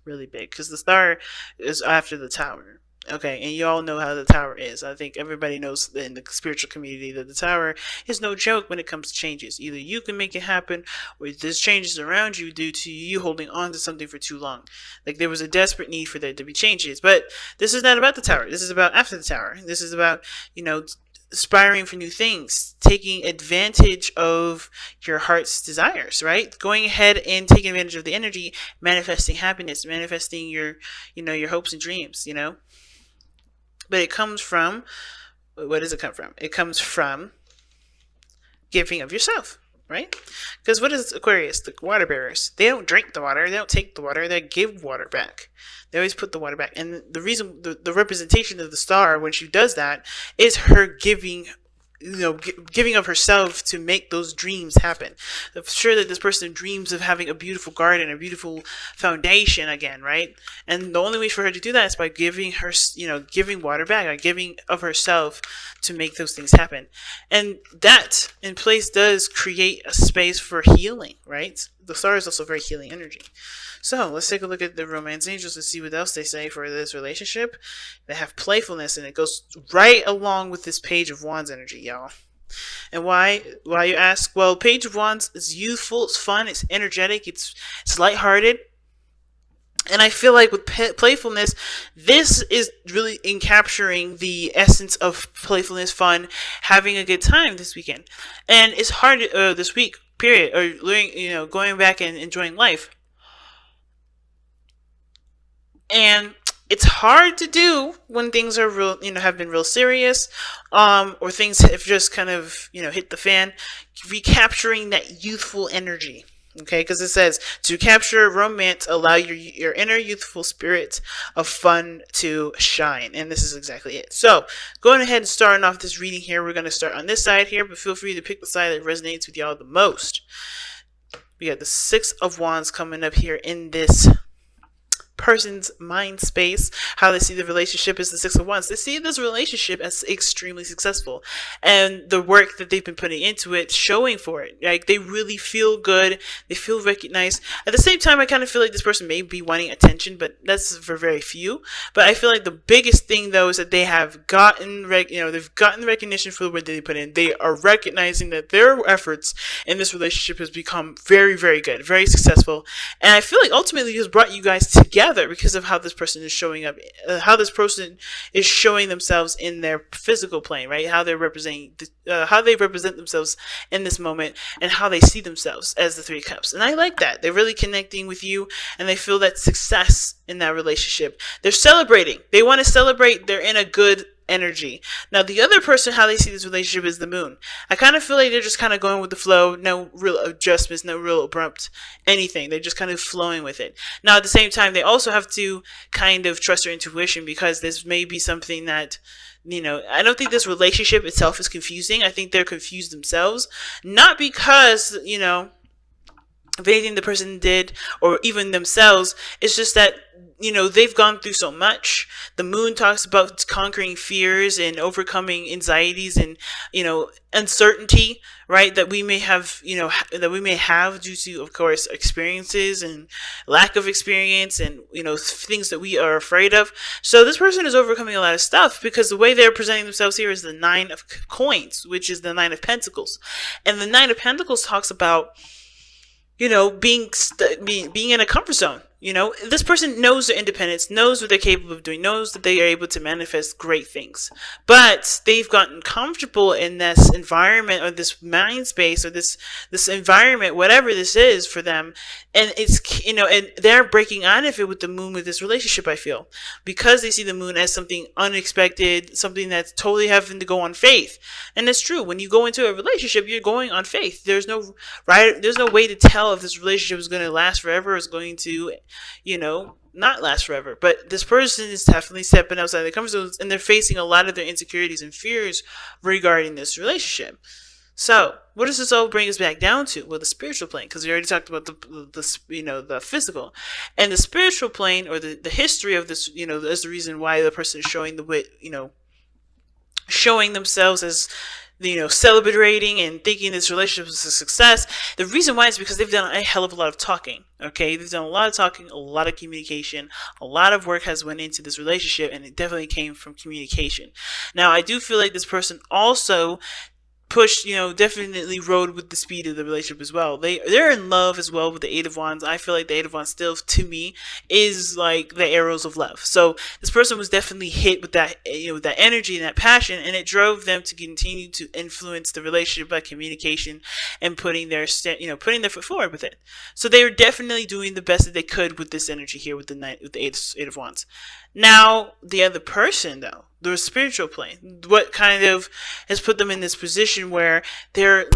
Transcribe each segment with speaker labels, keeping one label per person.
Speaker 1: really big, because the star is after the tower. Okay, and you all know how the tower is. I think everybody knows in the spiritual community that the tower is no joke when it comes to changes. Either you can make it happen, or there's changes around you due to you holding on to something for too long. Like there was a desperate need for there to be changes. But this is not about the tower. This is about after the tower. This is about, you know, aspiring for new things, taking advantage of your heart's desires, right? Going ahead and taking advantage of the energy, manifesting happiness, manifesting your, your hopes and dreams, But it comes from, what does it come from? It comes from giving of yourself, right? Because what is Aquarius? The water bearers. They don't drink the water. They don't take the water. They give water back. They always put the water back. And the reason, the representation of the star when she does that is her giving, giving of herself to make those dreams happen. I'm sure that this person dreams of having a beautiful garden, a beautiful foundation again, right? And the only way for her to do that is by giving her, giving water back, by giving of herself to make those things happen. And that in place does create a space for healing, right? The star is also very healing energy. So let's take a look at the romance angels and see what else they say for this relationship. They have playfulness, and it goes right along with this Page of Wands energy, y'all. And why you ask? Well, Page of Wands is youthful, it's fun, it's energetic, it's lighthearted. And I feel like with playfulness, this is really in capturing the essence of playfulness, fun, having a good time this weekend. And it's hard this week, period, or going back and enjoying life. And it's hard to do when things are real, have been real serious, or things have just kind of, hit the fan. Recapturing that youthful energy. Okay, because it says to capture romance, allow your inner youthful spirit of fun to shine, and this is exactly it. So, going ahead and starting off this reading here, we're going to start on this side here, but feel free to pick the side that resonates with y'all the most. We got the Six of Wands coming up here in this person's mind space. How they see the relationship is the Six of Wands. They see this relationship as extremely successful, and the work that they've been putting into it showing for it. Like they really feel good, they feel recognized. At the same time, I kind of feel like this person may be wanting attention, but that's for very few. But I feel like the biggest thing though is that they have gotten they've gotten the recognition for the work that they put in. They are recognizing that their efforts in this relationship has become very, very good, very successful, and I feel like ultimately it's brought you guys together because of how this person is showing up, how this person is showing themselves in their physical plane, right? How they're representing, how they represent themselves in this moment, and how they see themselves as the Three of Cups. And I like that. They're really connecting with you, and they feel that success in that relationship. They're celebrating. They want to celebrate. They're in a good energy. Now, the other person, how they see this relationship is the moon. I kind of feel like they're just kind of going with the flow, no real adjustments, no real abrupt anything. They're just kind of flowing with it. Now, at the same time, they also have to kind of trust their intuition, because this may be something that, I don't think this relationship itself is confusing. I think they're confused themselves. Not because, of anything the person did or even themselves. It's just that, they've gone through so much. The moon talks about conquering fears and overcoming anxieties and, uncertainty, right? That we may have, due to, of course, experiences and lack of experience and, things that we are afraid of. So this person is overcoming a lot of stuff, because the way they're presenting themselves here is the Nine of Coins, which is the Nine of Pentacles. And the Nine of Pentacles talks about, being in a comfort zone. This person knows their independence, knows what they're capable of doing, knows that they are able to manifest great things. But they've gotten comfortable in this environment, or this mind space, or this environment, whatever this is for them. And it's, and they're breaking out of it with the moon with this relationship, I feel. Because they see the moon as something unexpected, something that's totally having to go on faith. And it's true. When you go into a relationship, you're going on faith. There's no way to tell if this relationship is going to last forever, or is going to, not last forever. But this person is definitely stepping outside the comfort zone, and they're facing a lot of their insecurities and fears regarding this relationship. So, what does this all bring us back down to? Well, the spiritual plane, because we already talked about the physical, and the spiritual plane, or the history of this, is the reason why the person is showing showing themselves as celebrating and thinking this relationship is a success. The reason why is because they've done a hell of a lot of talking. Okay, they've done a lot of talking, a lot of communication, a lot of work has went into this relationship, and it definitely came from communication. Now, I do feel like this person also pushed, definitely rode with the speed of the relationship as well. They're in love as well with the Eight of Wands. I feel like the Eight of Wands still, to me, is like the arrows of love. So this person was definitely hit with that, that energy and that passion, and it drove them to continue to influence the relationship by communication and putting their foot forward with it. So they were definitely doing the best that they could with this energy here with the Eight of Wands. Now, the other person, though, the spiritual plane, what kind of has put them in this position where they're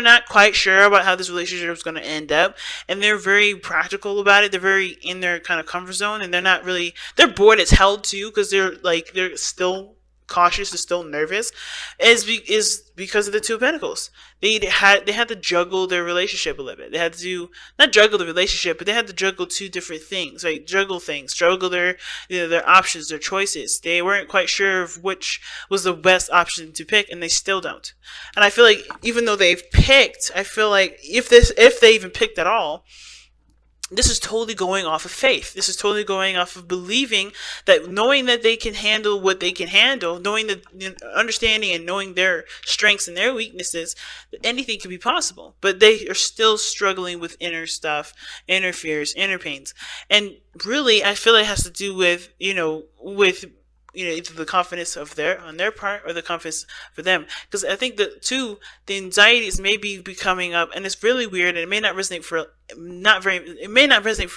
Speaker 1: not quite sure about how this relationship is going to end up, and they're very practical about it. They're very in their kind of comfort zone, and they're bored as hell too, because they're still cautious, they're still nervous, is because of the Two of Pentacles. They had to juggle their relationship a little bit. They had to not juggle the relationship, but they had to juggle two different things, right? Juggle their their options, their choices. They weren't quite sure of which was the best option to pick, and they still don't. And I feel like even though they've picked, I feel like if they even picked at all, this is totally going off of faith. This is totally going off of believing that, knowing that they can handle what they can handle, knowing that, understanding and knowing their strengths and their weaknesses, that anything can be possible. But they are still struggling with inner stuff, inner fears, inner pains. And really, I feel it has to do with, either the confidence on their part, or the confidence for them. Because I think the anxieties may be coming up, and it's really weird, and it may not resonate for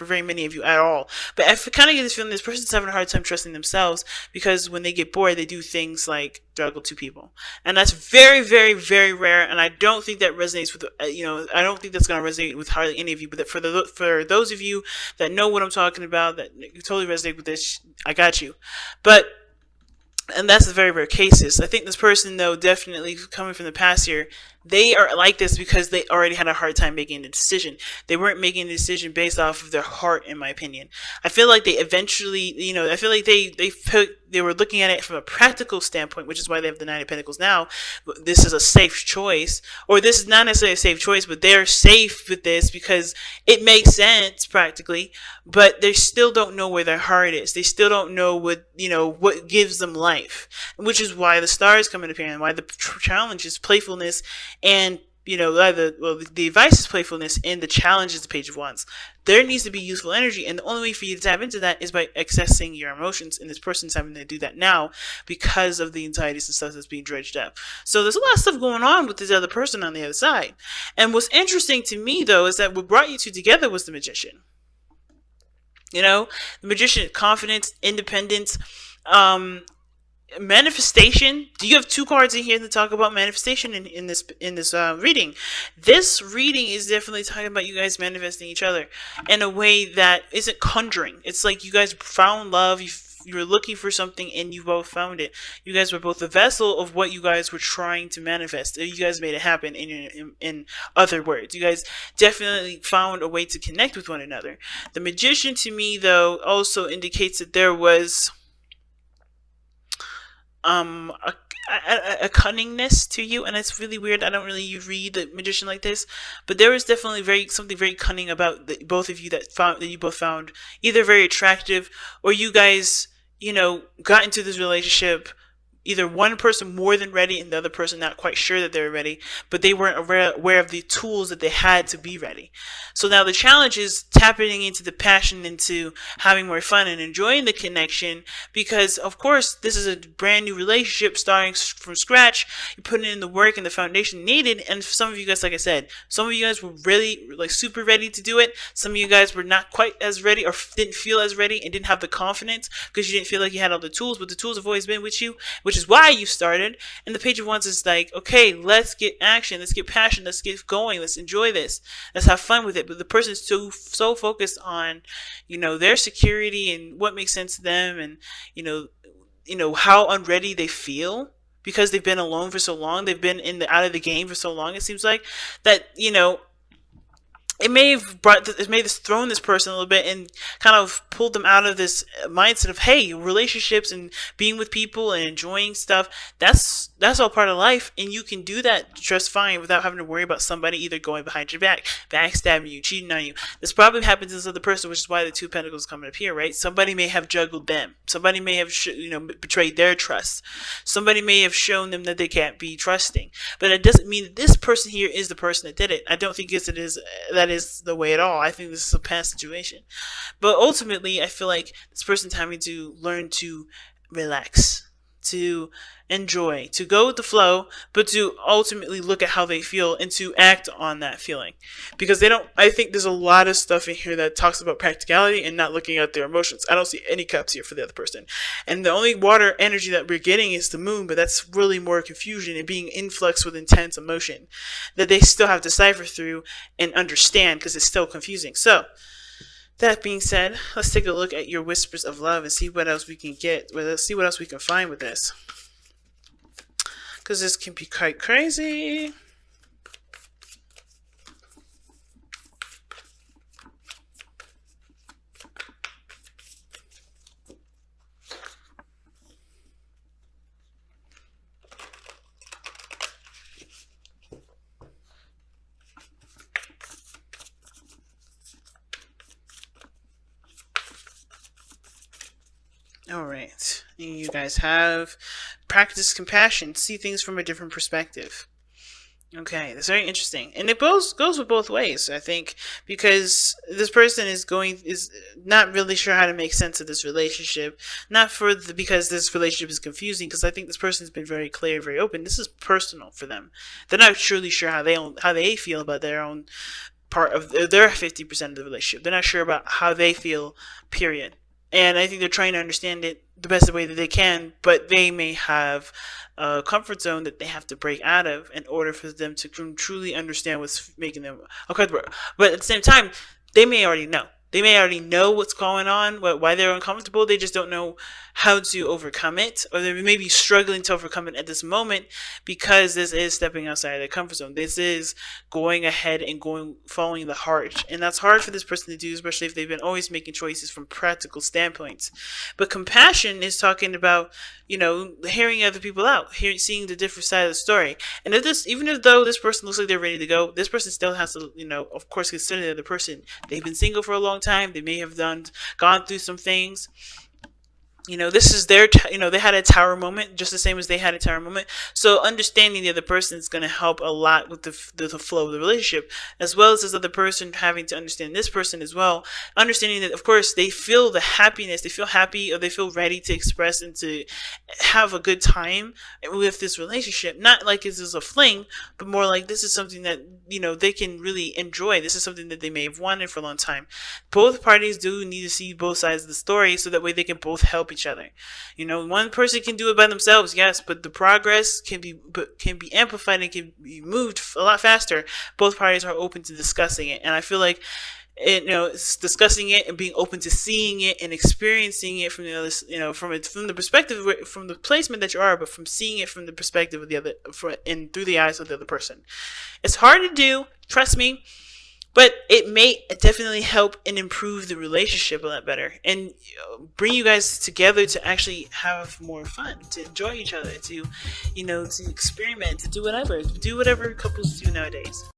Speaker 1: very many of you at all. But I kind of get this feeling this person's having a hard time trusting themselves, because when they get bored, they do things like juggle two people, and that's very, very, very rare. And I don't think that resonates with I don't think that's going to resonate with hardly any of you. But for those of you that know what I'm talking about, that you totally resonate with this, I got you. And that's the very rare cases. I think this person, though, definitely coming from the past here, they are like this because they already had a hard time making the decision. They weren't making the decision based off of their heart, in my opinion. I feel like they eventually, I feel like they were looking at it from a practical standpoint, which is why they have the Nine of Pentacles now. This is a safe choice, or this is not necessarily a safe choice, but they're safe with this because it makes sense practically, but they still don't know where their heart is. They still don't know what gives them life, which is why the stars come into play, and why the challenge is playfulness. And the advice is playfulness, and the challenge is the Page of Wands. There needs to be useful energy, and the only way for you to tap into that is by accessing your emotions, and this person's having to do that now because of the anxieties and stuff that's being dredged up. So there's a lot of stuff going on with this other person on the other side. And what's interesting to me, though, is that what brought you two together was the Magician. The Magician, confidence, independence, manifestation. Do you have two cards in here to talk about manifestation in this reading? This reading is definitely talking about you guys manifesting each other in a way that isn't conjuring. It's like you guys found love, you were looking for something, and you both found it. You guys were both a vessel of what you guys were trying to manifest. You guys made it happen. In other words, you guys definitely found a way to connect with one another. The Magician, to me, though, also indicates that there was a cunningness to you, and it's really weird. I don't really read the Magician like this, but there was definitely something very cunning about both of you that you both found either very attractive, or you guys got into this relationship, either one person more than ready and the other person not quite sure that they were ready, but they weren't aware of the tools that they had to be ready. So now the challenge is tapping into the passion, into having more fun and enjoying the connection, because of course this is a brand new relationship starting from scratch. You're putting in the work and the foundation needed, and for some of you guys, like I said, some of you guys were really super ready to do it. Some of you guys were not quite as ready, or didn't feel as ready, and didn't have the confidence because you didn't feel like you had all the tools, but the tools have always been with you, which is why you started. And the Page of Wands is like, okay, let's get action, let's get passion, let's get going, let's enjoy this, let's have fun with it. But the person is so focused on their security and what makes sense to them, and how unready they feel because they've been alone for so long, they've been out of the game for so long, it seems like, that it may have thrown this person a little bit and kind of pulled them out of this mindset of, hey, relationships and being with people and enjoying stuff, that's all part of life, and you can do that just fine without having to worry about somebody either going behind your back, backstabbing you, cheating on you. This probably happens to this other person, which is why the two pentacles coming up here, right? Somebody may have juggled them. Somebody may have betrayed their trust. Somebody may have shown them that they can't be trusting. But it doesn't mean that this person here is the person that did it. I don't think that is the way at all. I think this is a past situation. But ultimately, I feel like this person's having to learn to relax, to enjoy, to go with the flow, but to ultimately look at how they feel and to act on that feeling. Because I think there's a lot of stuff in here that talks about practicality and not looking at their emotions. I don't see any cups here for the other person. And the only water energy that we're getting is the moon, but that's really more confusion and being influx with intense emotion that they still have to cipher through and understand, because it's still confusing. So, that being said, let's take a look at your whispers of love and see what else we can get. Let's see what else we can find with this, because this can be quite crazy. All right, you guys have practice compassion, see things from a different perspective. Okay, that's very interesting, and it goes with both ways, I think, because this person is not really sure how to make sense of this relationship, not because this relationship is confusing, because I think this person's been very clear, very open. This is personal for them. They're not truly sure how they feel about their own part of their 50% of the relationship. They're not sure about how they feel, period. And I think they're trying to understand it the best way that they can, but they may have a comfort zone that they have to break out of in order for them to truly understand what's making them uncomfortable. But at the same time, they may already know. They may already know what's going on, why they're uncomfortable. They just don't know how to overcome it, or they may be struggling to overcome it at this moment, because this is stepping outside of their comfort zone. This is going ahead and following the heart, and that's hard for this person to do, especially if they've been always making choices from practical standpoints. But compassion is talking about, hearing other people out, seeing the different side of the story. And even though this person looks like they're ready to go, this person still has to, of course, consider the other person. They've been single for a long time. They may have gone through some things. This is their, they had a tower moment just the same as they had a tower moment. So understanding the other person is going to help a lot with the flow of the relationship, as well as this other person having to understand this person as well. Understanding that, of course, they feel the happiness, they feel happy, or they feel ready to express and to have a good time with this relationship. Not like this is a fling, but more like this is something that, they can really enjoy. This is something that they may have wanted for a long time. Both parties do need to see both sides of the story, so that way they can both help each other. One person can do it by themselves, yes, but the progress can be amplified and can be moved a lot faster. Both parties are open to discussing it, and I feel like it's discussing it and being open to seeing it and experiencing it from the other, from the perspective, from the placement that you are, but from seeing it from the perspective of the other, and through the eyes of the other person. It's hard to do, trust me. But it may definitely help and improve the relationship a lot better, and bring you guys together to actually have more fun, to enjoy each other, to experiment, to do whatever couples do nowadays.